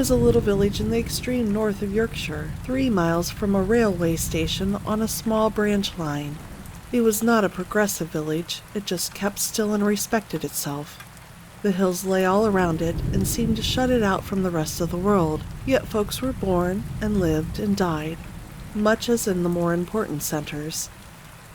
was a little village in the extreme north of Yorkshire, 3 miles from a railway station on a small branch line. It was not a progressive village, it just kept still and respected itself. The hills lay all around it and seemed to shut it out from the rest of the world, yet folks were born and lived and died, much as in the more important centers.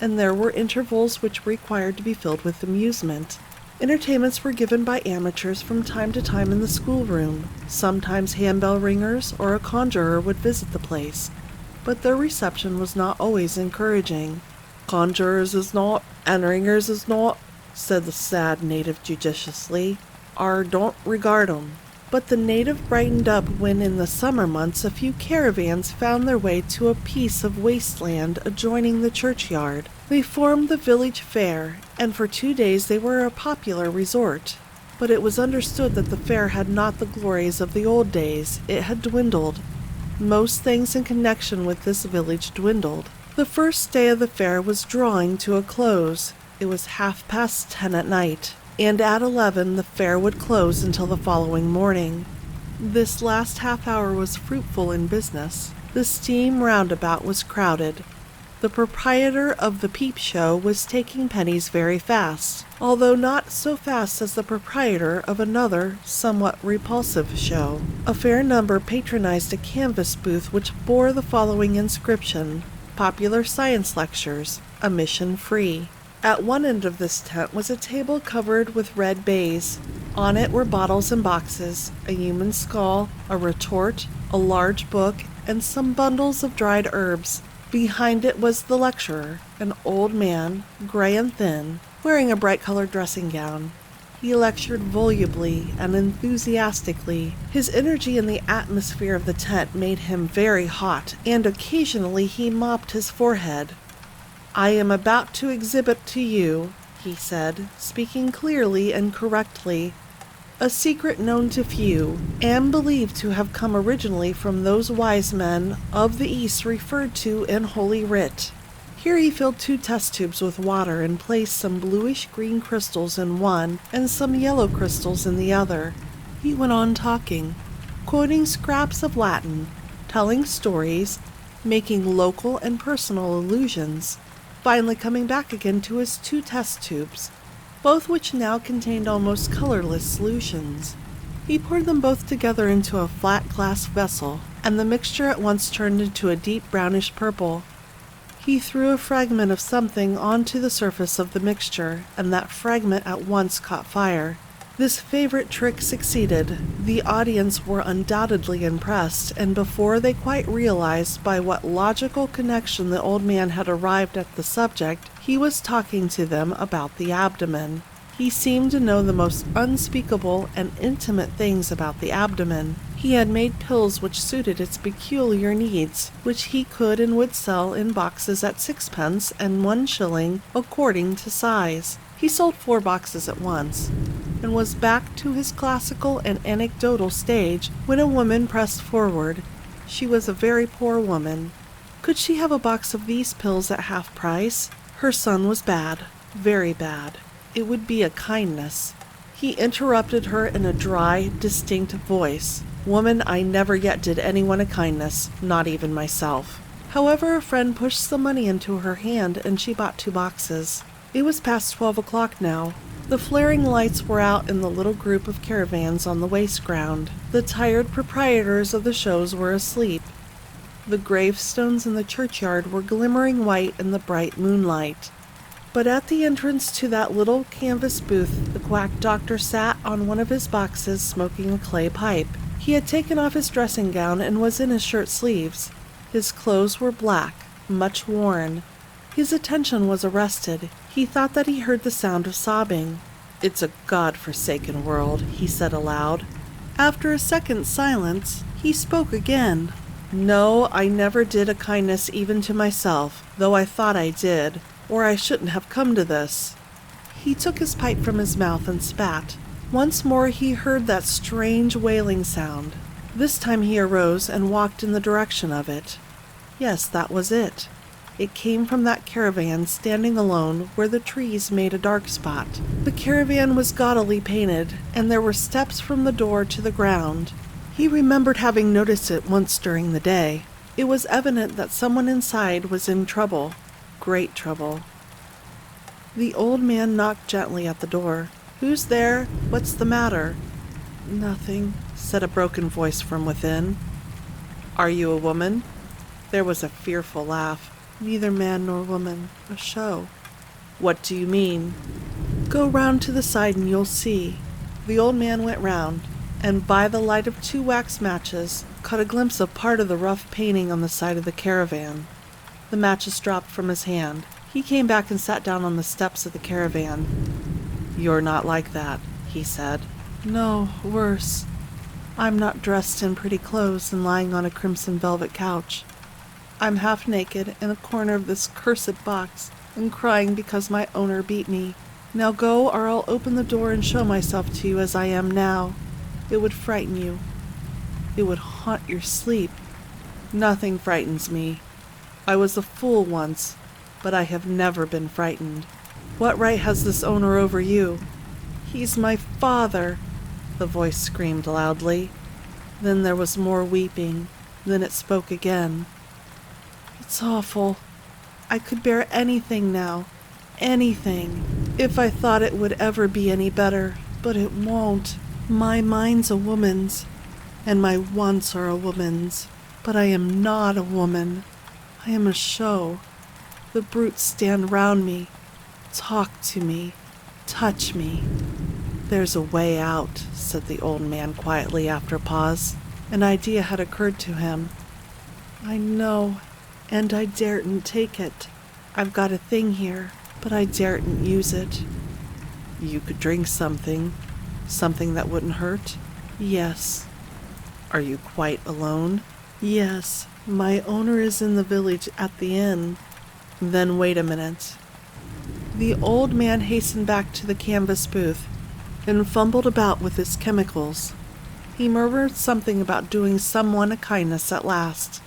And there were intervals which required to be filled with amusement. Entertainments were given by amateurs from time to time in the schoolroom. Sometimes handbell ringers or a conjurer would visit the place, but their reception was not always encouraging. "Conjurers is not, and ringers is not," said the sad native judiciously. Don't regard 'em." But the native brightened up when in the summer months a few caravans found their way to a piece of wasteland adjoining the churchyard. They formed the village fair, and for 2 days they were a popular resort. But it was understood that the fair had not the glories of the old days. It had dwindled. Most things in connection with this village dwindled. The first day of the fair was drawing to a close. It was 10:30 at night, and at 11 the fair would close until the following morning. This last half hour was fruitful in business. The steam roundabout was crowded. The proprietor of the peep show was taking pennies very fast, although not so fast as the proprietor of another, somewhat repulsive show. A fair number patronized a canvas booth which bore the following inscription: "Popular Science Lectures, admission free." At one end of this tent was a table covered with red baize. On it were bottles and boxes, a human skull, a retort, a large book, and some bundles of dried herbs. Behind it was the lecturer, an old man, gray and thin, wearing a bright-colored dressing gown. He lectured volubly and enthusiastically. His energy in the atmosphere of the tent made him very hot, and occasionally he mopped his forehead. "I am about to exhibit to you," he said, speaking clearly and correctly, "a secret known to few, and believed to have come originally from those wise men of the East referred to in Holy Writ." Here he filled 2 test tubes with water and placed some bluish-green crystals in one and some yellow crystals in the other. He went on talking, quoting scraps of Latin, telling stories, making local and personal allusions, finally coming back again to his 2 test tubes, both which now contained almost colorless solutions. He poured them both together into a flat glass vessel, and the mixture at once turned into a deep brownish purple. He threw a fragment of something onto the surface of the mixture, and that fragment at once caught fire. This favorite trick succeeded. The audience were undoubtedly impressed, and before they quite realized by what logical connection the old man had arrived at the subject, he was talking to them about the abdomen. He seemed to know the most unspeakable and intimate things about the abdomen. He had made pills which suited its peculiar needs, which he could and would sell in boxes at 6 and 1 shilling according to size. He sold 4 boxes at once, and was back to his classical and anecdotal stage when a woman pressed forward. She was a very poor woman. Could she have a box of these pills at half price? Her son was bad, very bad. It would be a kindness. He interrupted her in a dry, distinct voice. "Woman, I never yet did anyone a kindness, not even myself." However, a friend pushed some money into her hand, and she bought 2 boxes. It was past 12 o'clock now. The flaring lights were out in the little group of caravans on the waste ground. The tired proprietors of the shows were asleep. The gravestones in the churchyard were glimmering white in the bright moonlight. But at the entrance to that little canvas booth, the quack doctor sat on one of his boxes smoking a clay pipe. He had taken off his dressing gown and was in his shirt sleeves. His clothes were black, much worn. His attention was arrested. He thought that he heard the sound of sobbing. "It's a God-forsaken world," he said aloud. After a second's silence, he spoke again. "No, I never did a kindness even to myself, though I thought I did, or I shouldn't have come to this." He took his pipe from his mouth and spat. Once more he heard that strange wailing sound. This time he arose and walked in the direction of it. Yes, that was it. It came from that caravan standing alone where the trees made a dark spot. The caravan was gaudily painted, and there were steps from the door to the ground. He remembered having noticed it once during the day. It was evident that someone inside was in trouble, great trouble. The old man knocked gently at the door. "Who's there? What's the matter?" "Nothing," said a broken voice from within. "Are you a woman?" There was a fearful laugh. "Neither man nor woman. A show." "What do you mean?" "Go round to the side and you'll see." The old man went round, and by the light of 2 wax matches, caught a glimpse of part of the rough painting on the side of the caravan. The matches dropped from his hand. He came back and sat down on the steps of the caravan. "You're not like that," he said. "No, worse. I'm not dressed in pretty clothes and lying on a crimson velvet couch. I'm half naked in a corner of this cursed box and crying because my owner beat me. Now go, or I'll open the door and show myself to you as I am now. It would frighten you. It would haunt your sleep." "Nothing frightens me. I was a fool once, but I have never been frightened." "What right has this owner over you?" "He's my father," the voice screamed loudly. Then there was more weeping. Then it spoke again. "It's awful. I could bear anything now. Anything. If I thought it would ever be any better. But it won't. My mind's a woman's, and my wants are a woman's. But I am not a woman. I am a show. The brutes stand round me, talk to me, touch me." "There's a way out," said the old man quietly after a pause. An idea had occurred to him. "I know, and I daren't take it. I've got a thing here, but I daren't use it." "You could drink something that wouldn't hurt?" "Yes." "Are you quite alone?" "Yes, my owner is in the village at the inn." "Then wait a minute." The old man hastened back to the canvas booth and fumbled about with his chemicals. He murmured something about doing someone a kindness at last.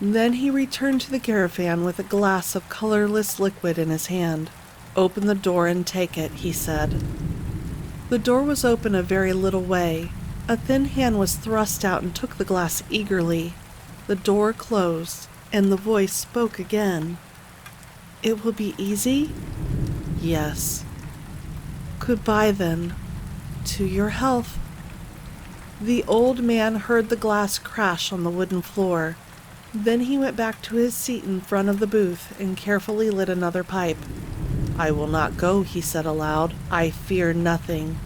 Then he returned to the caravan with a glass of colorless liquid in his hand. "Open the door and take it," he said. The door was open a very little way. A thin hand was thrust out and took the glass eagerly. The door closed, and the voice spoke again. "It will be easy?" "Yes." "Goodbye, then. To your health." The old man heard the glass crash on the wooden floor. Then he went back to his seat in front of the booth and carefully lit another pipe. "I will not go," he said aloud. "I fear nothing,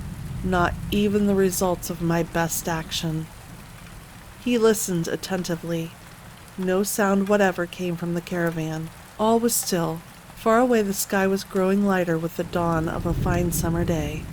not even the results of my best action." He listened attentively. No sound whatever came from the caravan. All was still. Far away the sky was growing lighter with the dawn of a fine summer day.